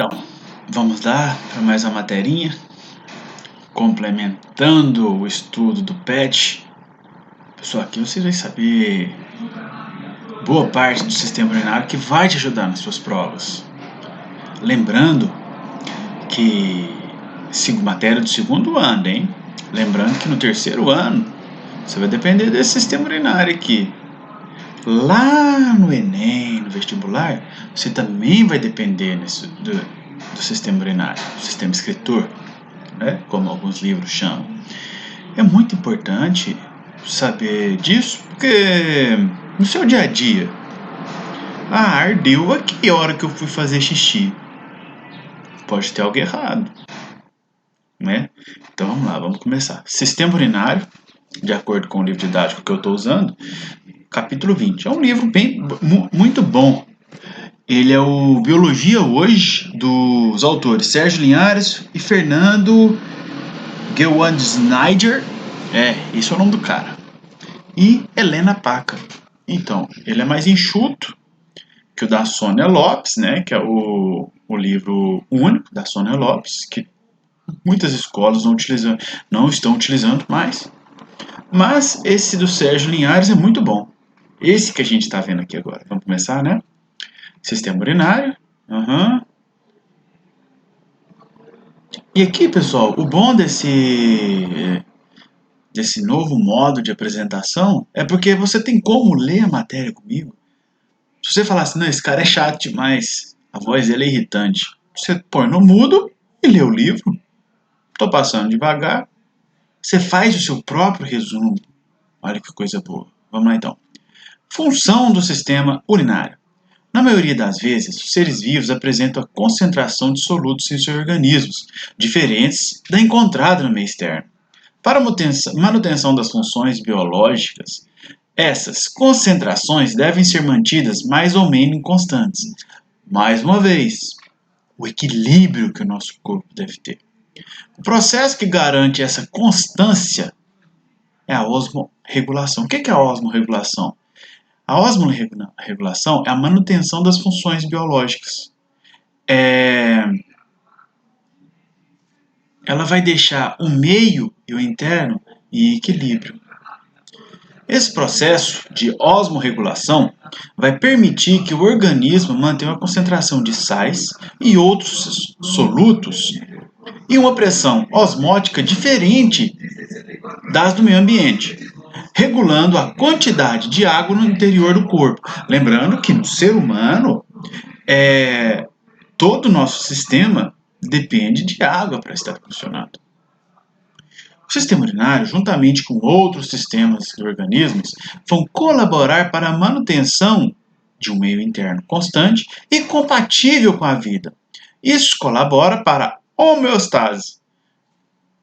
Então, vamos lá para mais uma materinha, complementando o estudo do PET. Pessoal, aqui você vai saber boa parte do sistema urinário que vai te ajudar nas suas provas. Lembrando que matéria do segundo ano, hein? Lembrando que no terceiro ano você vai depender desse sistema urinário aqui. Lá no Enem, no vestibular, você também vai depender do sistema urinário, do sistema escritor, né? Como alguns livros chamam. É muito importante saber disso, porque no seu dia a dia, ardeu aqui a hora que eu fui fazer xixi. Pode ter algo errado, né? Então vamos lá, vamos começar. Sistema urinário, de acordo com o livro didático que eu estou usando, capítulo 20. É um livro muito bom. Ele é o Biologia Hoje, dos autores Sérgio Linhares e Fernando Gewandschneider. Esse é o nome do cara. E Helena Paca. Então, ele é mais enxuto que o da Sônia Lopes, né? Que é o livro único da Sônia Lopes, que muitas escolas não estão utilizando mais. Mas esse do Sérgio Linhares é muito bom. Esse que a gente está vendo aqui agora. Vamos começar, né? Sistema urinário. E aqui, pessoal, o bom desse novo modo de apresentação é porque você tem como ler a matéria comigo. Se você falar assim, não, esse cara é chato demais, a voz dele é irritante, você põe no mudo e lê o livro. Estou passando devagar. Você faz o seu próprio resumo. Olha que coisa boa. Vamos lá então. Função do sistema urinário. Na maioria das vezes, os seres vivos apresentam a concentração de solutos em seus organismos, diferentes da encontrada no meio externo. Para a manutenção das funções biológicas, essas concentrações devem ser mantidas mais ou menos constantes. Mais uma vez, o equilíbrio que o nosso corpo deve ter. O processo que garante essa constância é a osmorregulação. O que é a osmorregulação? A osmorregulação é a manutenção das funções biológicas. Ela vai deixar o meio e o interno em equilíbrio. Esse processo de osmorregulação vai permitir que o organismo mantenha uma concentração de sais e outros solutos e uma pressão osmótica diferente das do meio ambiente, regulando a quantidade de água no interior do corpo. Lembrando que no ser humano, todo o nosso sistema depende de água para estar funcionando. O sistema urinário, juntamente com outros sistemas de organismos, vão colaborar para a manutenção de um meio interno constante e compatível com a vida. Isso colabora para a homeostase.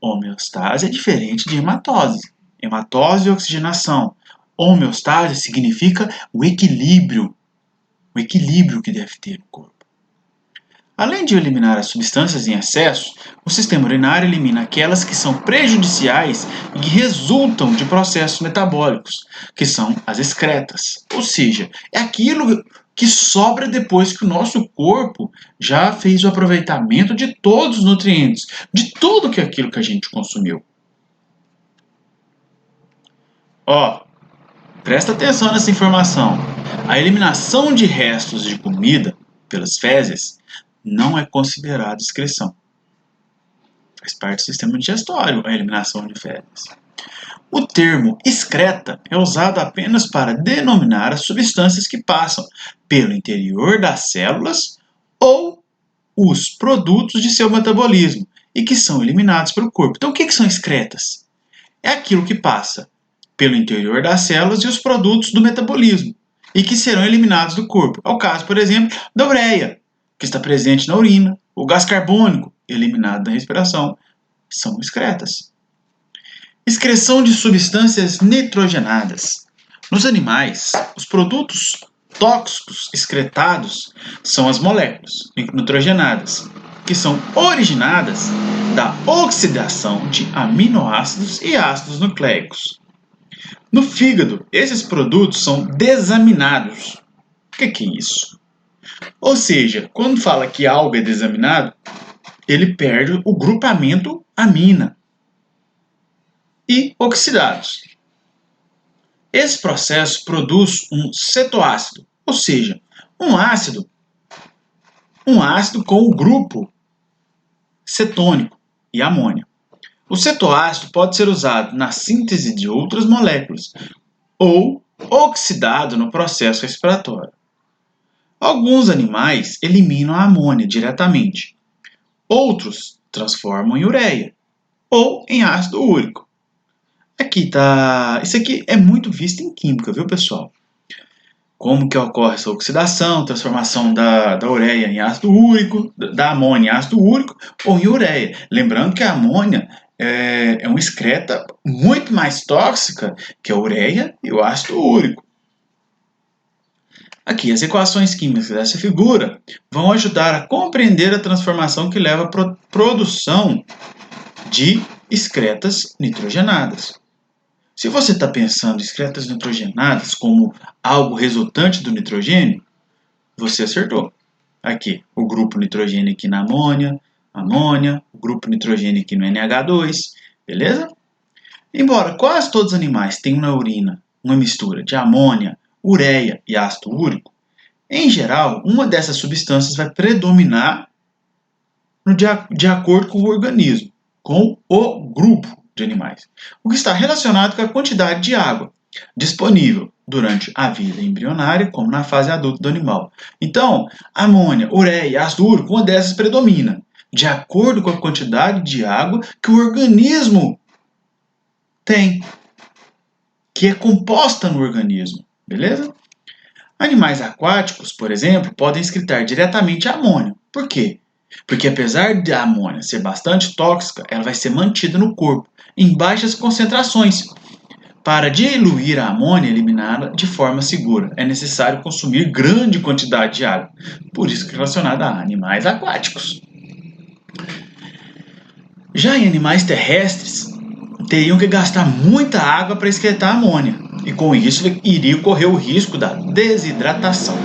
Homeostase é diferente de hematose. Hematose é oxigenação. Homeostase significa o equilíbrio que deve ter no corpo. Além de eliminar as substâncias em excesso, o sistema urinário elimina aquelas que são prejudiciais e que resultam de processos metabólicos, que são as excretas. Ou seja, é aquilo que sobra depois que o nosso corpo já fez o aproveitamento de todos os nutrientes, de tudo aquilo que a gente consumiu. Presta atenção nessa informação. A eliminação de restos de comida pelas fezes não é considerado excreção. Faz parte do sistema digestório a eliminação de fezes. O termo excreta é usado apenas para denominar as substâncias que passam pelo interior das células ou os produtos de seu metabolismo e que são eliminados pelo corpo. Então, o que são excretas? É aquilo que passa pelo interior das células e os produtos do metabolismo e que serão eliminados do corpo. É o caso, por exemplo, da ureia, que está presente na urina, o gás carbônico, eliminado da respiração, são excretas. Excreção de substâncias nitrogenadas. Nos animais, os produtos tóxicos excretados são as moléculas nitrogenadas, que são originadas da oxidação de aminoácidos e ácidos nucleicos. No fígado, esses produtos são desaminados. O que é isso? Ou seja, quando fala que algo é desaminado, ele perde o grupamento amina e oxidados. Esse processo produz um cetoácido, ou seja, um ácido com o grupo cetônico e amônia. O cetoácido pode ser usado na síntese de outras moléculas ou oxidado no processo respiratório. Alguns animais eliminam a amônia diretamente, outros transformam em ureia ou em ácido úrico. Isso aqui é muito visto em química, viu, pessoal? Como que ocorre essa oxidação, transformação da ureia em ácido úrico, da amônia em ácido úrico ou em ureia. Lembrando que a amônia é uma excreta muito mais tóxica que a ureia e o ácido úrico. Aqui, as equações químicas dessa figura vão ajudar a compreender a transformação que leva à produção de excretas nitrogenadas. Se você está pensando em excretas nitrogenadas como algo resultante do nitrogênio, você acertou. Aqui, o grupo nitrogênio aqui na amônia, o grupo nitrogênio aqui no NH2, beleza? Embora quase todos os animais tenham na urina uma mistura de amônia, ureia e ácido úrico, em geral, uma dessas substâncias vai predominar de acordo com o organismo, com o grupo de animais, o que está relacionado com a quantidade de água disponível durante a vida embrionária, como na fase adulta do animal. Então, amônia, ureia e ácido úrico, uma dessas predomina, de acordo com a quantidade de água que o organismo tem, que é composta no organismo, beleza? Animais aquáticos, por exemplo, podem excretar diretamente a amônia. Por quê? Porque apesar da amônia ser bastante tóxica, ela vai ser mantida no corpo em baixas concentrações. Para diluir a amônia eliminada de forma segura, é necessário consumir grande quantidade de água. Por isso que é relacionada a animais aquáticos. Já em animais terrestres, teriam que gastar muita água para excretar a amônia, e com isso iria correr o risco da desidratação.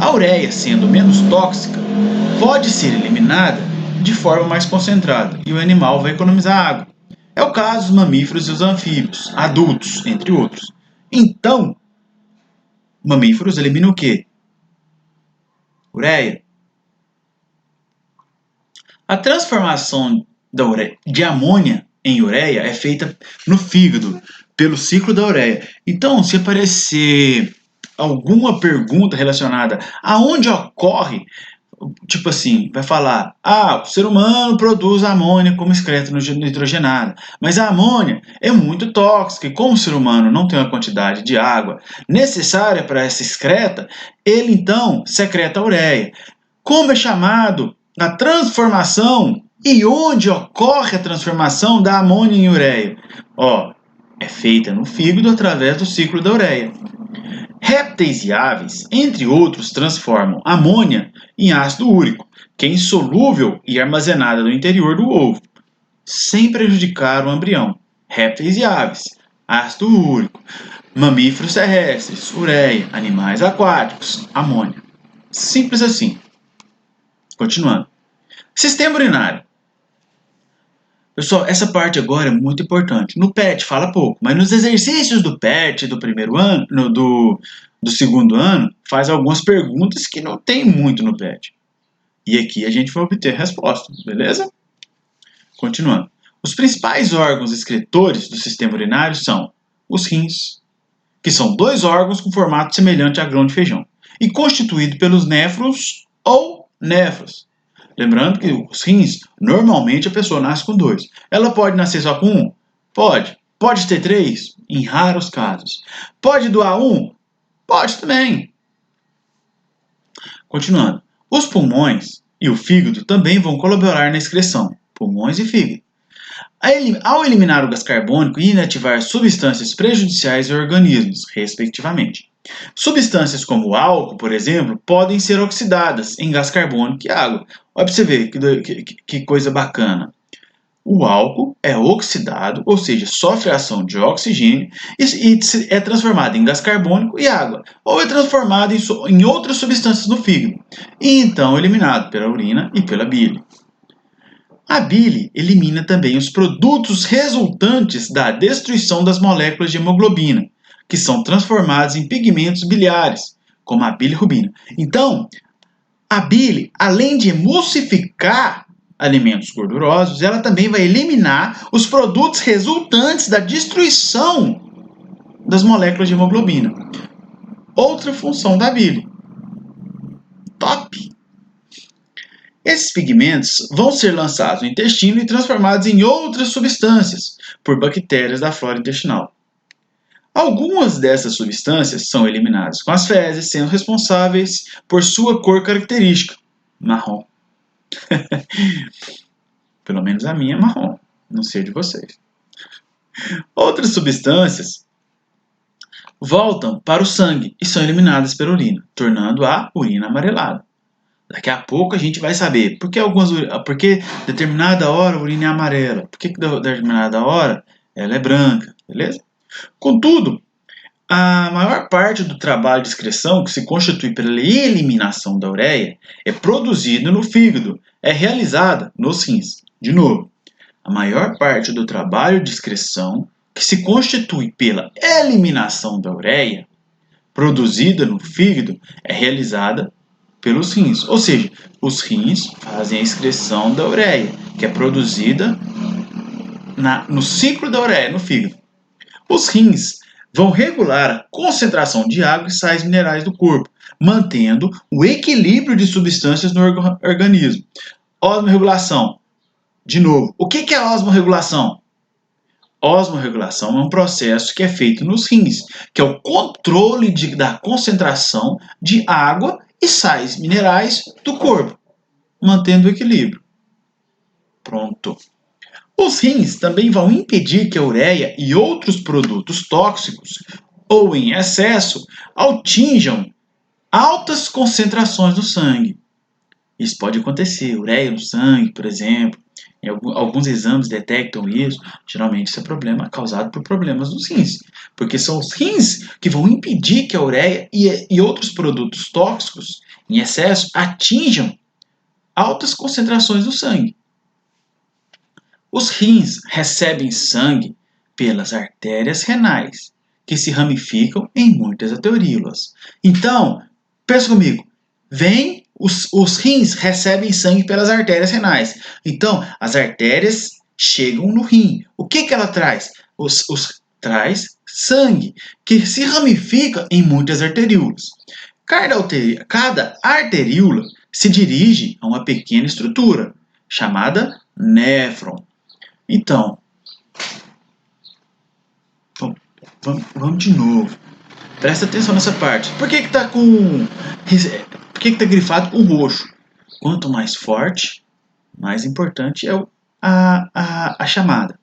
A ureia, sendo menos tóxica, pode ser eliminada de forma mais concentrada e o animal vai economizar água. É o caso dos mamíferos e os anfíbios, adultos, entre outros. Então, mamíferos eliminam o quê? Ureia. A transformação de amônia em ureia é feita no fígado, pelo ciclo da ureia. Então, se aparecer alguma pergunta relacionada aonde ocorre, tipo assim, vai falar, o ser humano produz amônia como excreto nitrogenado, mas a amônia é muito tóxica e como o ser humano não tem uma quantidade de água necessária para essa excreta, ele então secreta a ureia. Como é chamado a transformação e onde ocorre a transformação da amônia em ureia? É feita no fígado através do ciclo da ureia. Répteis e aves, entre outros, transformam amônia em ácido úrico, que é insolúvel e armazenada no interior do ovo, sem prejudicar o embrião. Répteis e aves, ácido úrico. Mamíferos terrestres, ureia. Animais aquáticos, amônia. Simples assim. Continuando. Sistema urinário. Pessoal, essa parte agora é muito importante. No PET fala pouco, mas nos exercícios do PET do primeiro ano, do segundo ano, faz algumas perguntas que não tem muito no PET. E aqui a gente vai obter respostas, beleza? Continuando. Os principais órgãos excretores do sistema urinário são os rins, que são 2 órgãos com formato semelhante a grão de feijão, e constituído pelos néfros ou néfros. Lembrando que os rins, normalmente a pessoa nasce com 2. Ela pode nascer só com 1? Pode. Pode ter 3? Em raros casos. Pode doar 1? Pode também. Continuando. Os pulmões e o fígado também vão colaborar na excreção. Pulmões e fígado. Ao eliminar o gás carbônico e inativar substâncias prejudiciais aos organismos, respectivamente. Substâncias como o álcool, por exemplo, podem ser oxidadas em gás carbônico e água. Olha para você ver que coisa bacana. O álcool é oxidado, ou seja, sofre a ação de oxigênio e é transformado em gás carbônico e água, ou é transformado em outras substâncias no fígado, e então eliminado pela urina e pela bile. A bile elimina também os produtos resultantes da destruição das moléculas de hemoglobina, que são transformados em pigmentos biliares, como a bilirrubina. Então, a bile, além de emulsificar alimentos gordurosos, ela também vai eliminar os produtos resultantes da destruição das moléculas de hemoglobina. Outra função da bile. Top! Esses pigmentos vão ser lançados no intestino e transformados em outras substâncias por bactérias da flora intestinal. Algumas dessas substâncias são eliminadas com as fezes, sendo responsáveis por sua cor característica, marrom. Pelo menos a minha é marrom, não sei de vocês. Outras substâncias voltam para o sangue e são eliminadas pela urina, tornando a urina amarelada. Daqui a pouco a gente vai saber por que determinada hora a urina é amarela, por que determinada hora ela é branca, beleza? Contudo, a maior parte do trabalho de excreção, que se constitui pela eliminação da ureia, é produzido no fígado, é realizada nos rins. De novo, a maior parte do trabalho de excreção, que se constitui pela eliminação da ureia, produzida no fígado, é realizada pelos rins. Ou seja, os rins fazem a excreção da ureia, que é produzida no ciclo da ureia, no fígado. Os rins vão regular a concentração de água e sais minerais do corpo, mantendo o equilíbrio de substâncias no organismo. Osmorregulação. De novo, o que é osmorregulação? Osmorregulação é um processo que é feito nos rins, que é o controle da concentração de água e sais minerais do corpo, mantendo o equilíbrio. Pronto. Os rins também vão impedir que a ureia e outros produtos tóxicos, ou em excesso, atinjam altas concentrações no sangue. Isso pode acontecer, ureia no sangue, por exemplo. Alguns exames detectam isso. Geralmente isso é problema causado por problemas nos rins, porque são os rins que vão impedir que a ureia e outros produtos tóxicos em excesso atinjam altas concentrações no sangue. Os rins recebem sangue pelas artérias renais, que se ramificam em muitas arteríolas. Então, pensa comigo, os rins recebem sangue pelas artérias renais. Então, as artérias chegam no rim. O que ela traz? Traz sangue, que se ramifica em muitas arteríolas. Cada arteríola se dirige a uma pequena estrutura, chamada néfron. Então, vamos de novo. Presta atenção nessa parte. Por que está grifado com roxo? Quanto mais forte, mais importante é a chamada.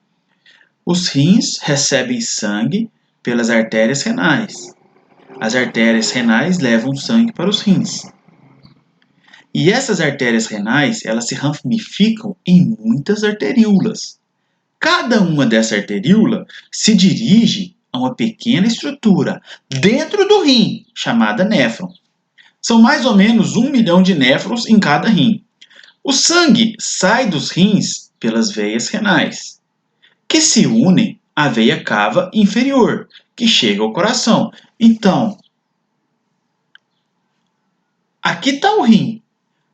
Os rins recebem sangue pelas artérias renais. As artérias renais levam sangue para os rins. E essas artérias renais, elas se ramificam em muitas arteríolas. Cada uma dessa arteríola se dirige a uma pequena estrutura dentro do rim, chamada néfron. São mais ou menos 1 milhão de néfrons em cada rim. O sangue sai dos rins pelas veias renais, que se unem à veia cava inferior, que chega ao coração. Então, aqui está o rim.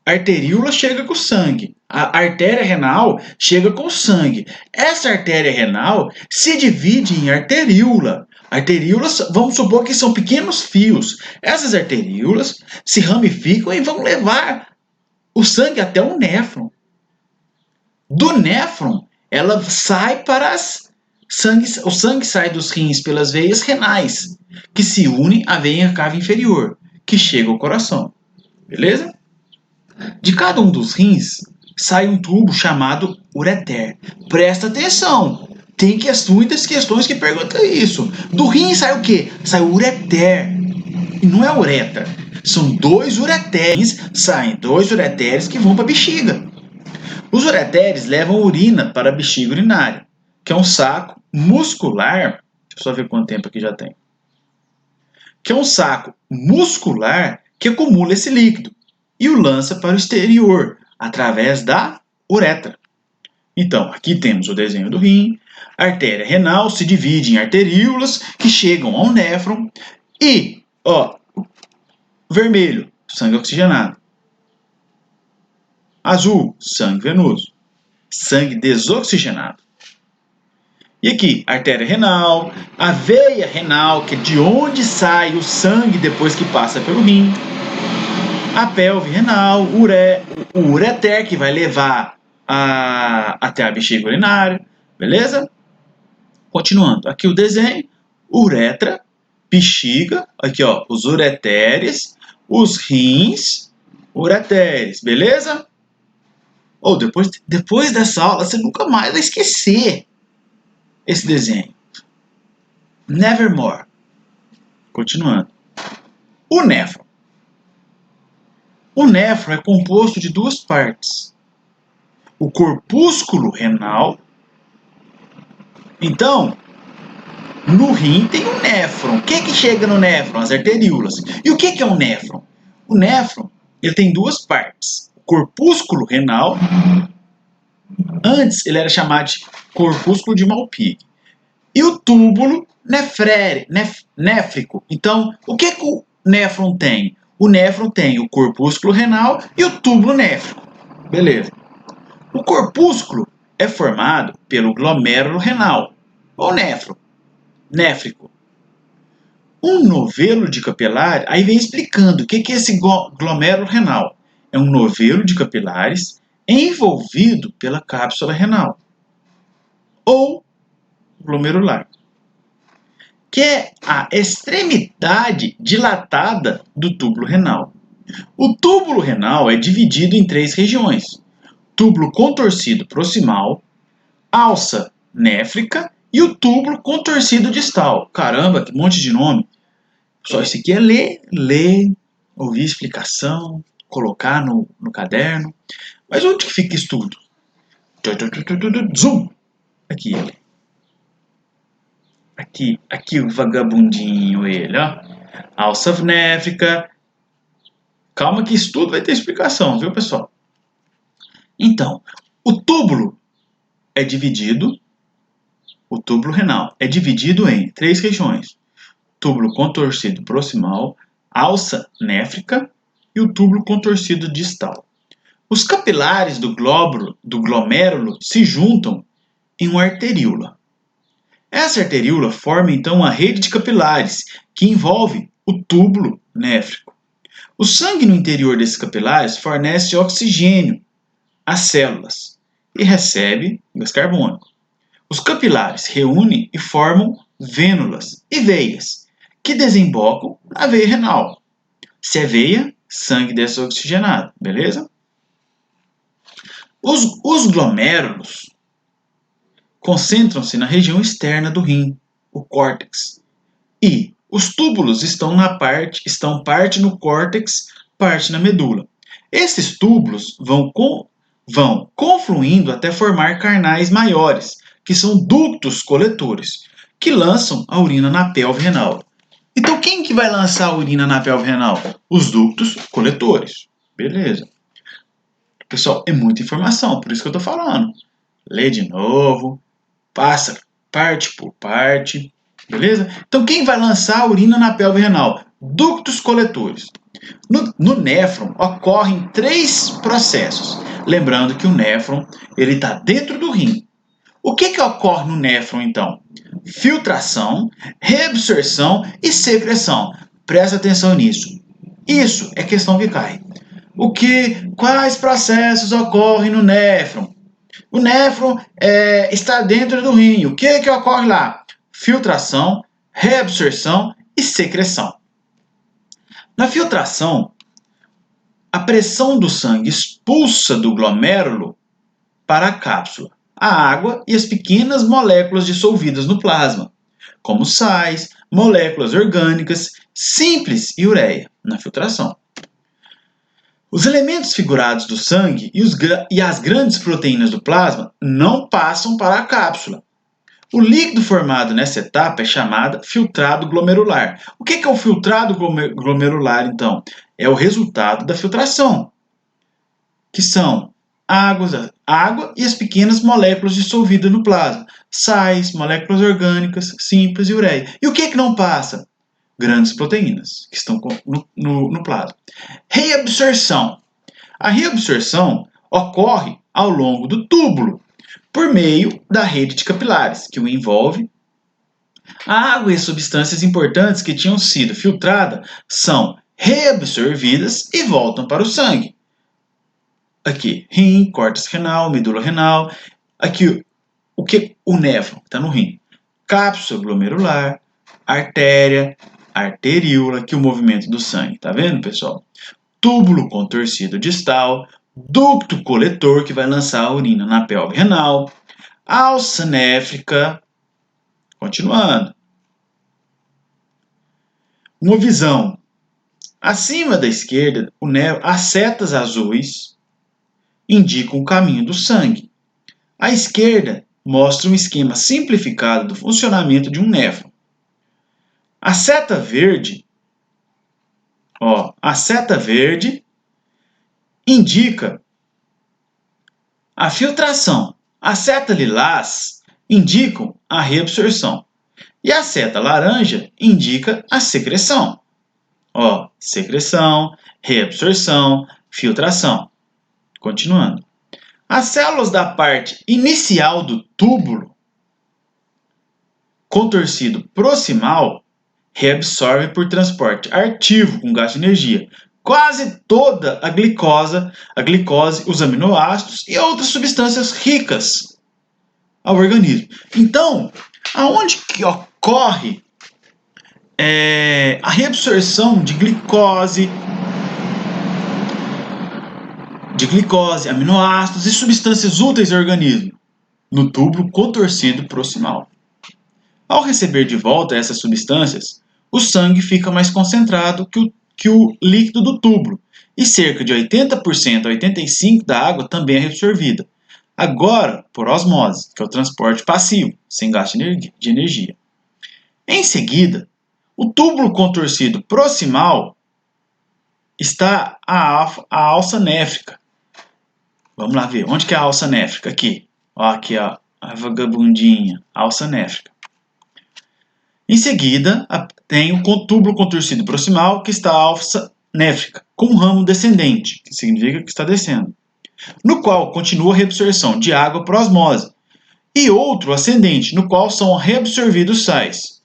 A arteríola chega com o sangue. A artéria renal chega com o sangue. Essa artéria renal se divide em arteríola. Arteríolas, vamos supor que são pequenos fios. Essas arteríolas se ramificam e vão levar o sangue até o néfron. Do néfron, ela sai para o sangue sai dos rins pelas veias renais, que se unem à veia cava inferior, que chega ao coração. Beleza? De cada um dos rins sai um tubo chamado ureter. Presta atenção, tem muitas questões que perguntam isso. Do rim sai o quê? Sai o ureter. E não é uretra. São 2 ureteres, saem 2 ureteres que vão para a bexiga. Os ureteres levam urina para a bexiga urinária, que é um saco muscular. Deixa eu só ver quanto tempo aqui já tem. Que é um saco muscular que acumula esse líquido e o lança para o exterior através da uretra. Então, aqui temos o desenho do rim. A artéria renal se divide em arteríolas que chegam ao néfron e, vermelho, sangue oxigenado. Azul, sangue venoso. Sangue desoxigenado. E aqui, artéria renal, a veia renal, que é de onde sai o sangue depois que passa pelo rim. A pelve renal, o ureter, que vai levar até a bexiga urinária. Beleza? Continuando. Aqui o desenho. Uretra, bexiga. Aqui, os ureteres, os rins, ureteres. Beleza? Depois dessa aula, você nunca mais vai esquecer esse desenho. Nevermore. Continuando. O néfron. O néfron é composto de duas partes. O corpúsculo renal. Então, no rim tem um néfron. O que chega no néfron? As arteríolas. E o que é um néfron? O néfron ele tem duas partes. O corpúsculo renal. Antes ele era chamado de corpúsculo de Malpighi. E o túbulo néfrico. Então, o que o néfron tem? O néfron tem o corpúsculo renal e o túbulo néfrico. Beleza. O corpúsculo é formado pelo glomérulo renal, ou néfrico. Um novelo de capilares, aí vem explicando o que é esse glomérulo renal. É um novelo de capilares envolvido pela cápsula renal, ou glomerular, que é a extremidade dilatada do túbulo renal. O túbulo renal é dividido em 3 regiões: túbulo contorcido proximal, alça néfrica e o túbulo contorcido distal. Caramba, que monte de nome! Só isso aqui é ler, ouvir explicação, colocar no caderno. Mas onde que fica isso tudo? Zoom! Aqui ele. Aqui o vagabundinho ele, ó. Alça néfrica. Calma que isso tudo vai ter explicação, viu, pessoal? Então, o túbulo renal é dividido em 3 regiões: túbulo contorcido proximal, alça néfrica e o túbulo contorcido distal. Os capilares do glomérulo se juntam em uma arteríola. Essa arteríola forma então uma rede de capilares que envolve o túbulo néfrico. O sangue no interior desses capilares fornece oxigênio às células e recebe gás carbônico. Os capilares reúnem e formam vênulas e veias, que desembocam na veia renal. Se é veia, sangue desoxigenado, beleza? Os glomérulos concentram-se na região externa do rim, o córtex, e os túbulos estão parte no córtex, parte na medula. Esses túbulos vão confluindo até formar canais maiores, que são ductos coletores, que lançam a urina na pelve renal. Então, quem que vai lançar a urina na pelve renal? Os ductos coletores. Beleza. Pessoal, é muita informação, por isso que eu estou falando. Lê de novo, passa parte por parte, beleza? Então, quem vai lançar a urina na pelve renal? Ductos coletores. No néfron ocorrem 3 processos. Lembrando que o néfron está dentro do rim. O que ocorre no néfron, então? Filtração, reabsorção e secreção. Presta atenção nisso. Isso é questão que cai. Quais processos ocorrem no néfron? O néfron está dentro do rim. O que ocorre lá? Filtração, reabsorção e secreção. Na filtração, a pressão do sangue expulsa do glomérulo para a cápsula a água e as pequenas moléculas dissolvidas no plasma, como sais, moléculas orgânicas simples e ureia, na filtração. Os elementos figurados do sangue e as grandes proteínas do plasma não passam para a cápsula. O líquido formado nessa etapa é chamado filtrado glomerular. O que é o filtrado glomerular, então? É o resultado da filtração, que são água e as pequenas moléculas dissolvidas no plasma, sais, moléculas orgânicas, simples e ureia. E o que é que não passa? Grandes proteínas, que estão no plasma. Reabsorção. A reabsorção ocorre ao longo do túbulo, por meio da rede de capilares, que o envolve. A água e as substâncias importantes que tinham sido filtradas são reabsorvidas e voltam para o sangue. Aqui, rim, córtex renal, medula renal. Aqui, o néfron está no rim. Cápsula glomerular, artéria, arteríola, aqui o movimento do sangue. Tá vendo, pessoal? Túbulo contorcido distal, ducto coletor, que vai lançar a urina na pelve renal, alça néfrica. Continuando. Uma visão. Acima da esquerda, as setas azuis indicam o caminho do sangue. À esquerda, mostra um esquema simplificado do funcionamento de um néfron. A seta verde, indica a filtração. A seta lilás indicam a reabsorção. E a seta laranja indica a secreção. Secreção, reabsorção, filtração. Continuando. As células da parte inicial do túbulo contorcido proximal reabsorvem por transporte ativo com gasto de energia quase toda a glicose, os aminoácidos e outras substâncias ricas ao organismo. Então, aonde que ocorre a reabsorção de glicose, aminoácidos e substâncias úteis ao organismo? No túbulo contorcido proximal. Ao receber de volta essas substâncias, o sangue fica mais concentrado que o líquido do túbulo, e cerca de 80% a 85% da água também é reabsorvida. Agora, por osmose, que é o transporte passivo, sem gasto de energia. Em seguida, o túbulo contorcido proximal está a alça néfrica. Vamos lá ver, onde que é a alça néfrica? Aqui, aqui a vagabundinha, alça néfrica. Em seguida, tem o túbulo contorcido proximal, que está a alça néfrica, com um ramo descendente, que significa que está descendo, no qual continua a reabsorção de água por osmose, e outro ascendente, no qual são reabsorvidos sais.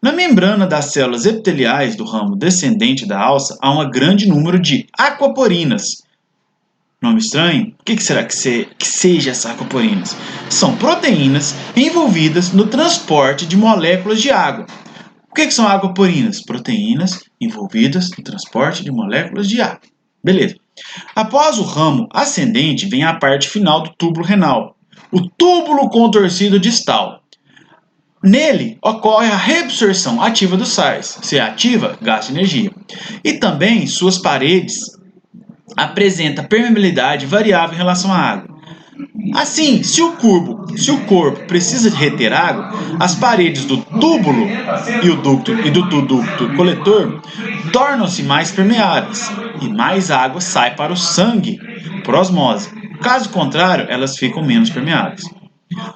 Na membrana das células epiteliais do ramo descendente da alça, há um grande número de aquaporinas. Nome estranho? O que será que seja essas aquaporinas? São proteínas envolvidas no transporte de moléculas de água. O que são aquaporinas? Proteínas envolvidas no transporte de moléculas de água. Beleza. Após o ramo ascendente, vem a parte final do túbulo renal, o túbulo contorcido distal. Nele ocorre a reabsorção ativa dos sais. Se é ativa, gasta energia. E também suas paredes apresenta permeabilidade variável em relação à água. Assim, se o corpo precisa de reter água, as paredes do túbulo e do ducto coletor tornam-se mais permeáveis e mais água sai para o sangue por osmose. Caso contrário, elas ficam menos permeáveis.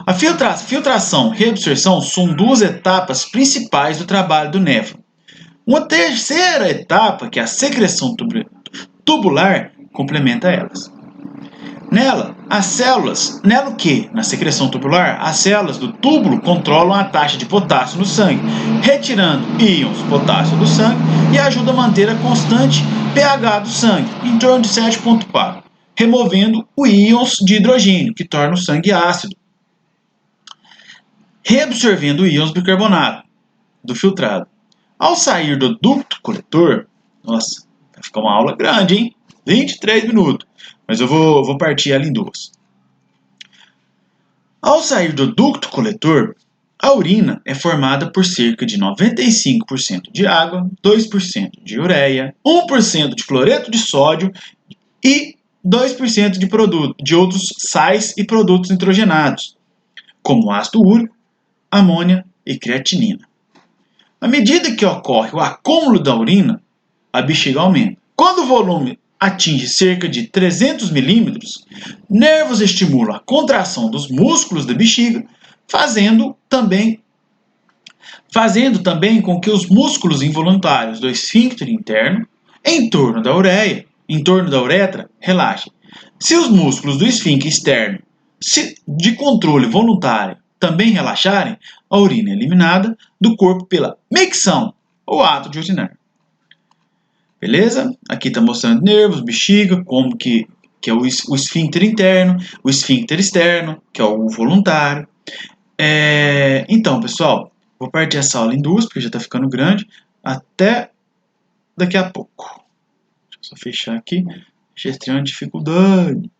A filtração e reabsorção são duas etapas principais do trabalho do néfron. Uma terceira etapa, que é a secreção tubular, complementa elas. Na secreção tubular, as células do túbulo controlam a taxa de potássio no sangue, retirando íons potássio do sangue e ajudam a manter a constante pH do sangue, em torno de 7,4, removendo os íons de hidrogênio, que torna o sangue ácido, reabsorvendo íons bicarbonato do filtrado. Ao sair do ducto coletor, nossa, vai ficar uma aula grande, hein? 23 minutos, mas eu vou partir ela em duas. Ao sair do ducto coletor, A urina é formada por cerca de 95% de água, 2% de ureia, 1% de cloreto de sódio e 2% de outros sais e produtos nitrogenados, como ácido úrico, amônia e creatinina. À medida que ocorre o acúmulo da urina, a bexiga aumenta. Quando o volume atinge cerca de 300 milímetros, nervos estimulam a contração dos músculos da bexiga, fazendo também com que os músculos involuntários do esfíncter interno, em torno da uretra, relaxem. Se os músculos do esfíncter externo de controle voluntário também relaxarem, a urina é eliminada do corpo pela micção, ou ato de urinar. Beleza? Aqui está mostrando nervos, bexiga, como que é o esfíncter interno, o esfíncter externo, que é o voluntário. Então, pessoal, vou partir essa aula em duas, porque já está ficando grande. Até daqui a pouco. Deixa eu só fechar aqui. Gestão de dificuldade.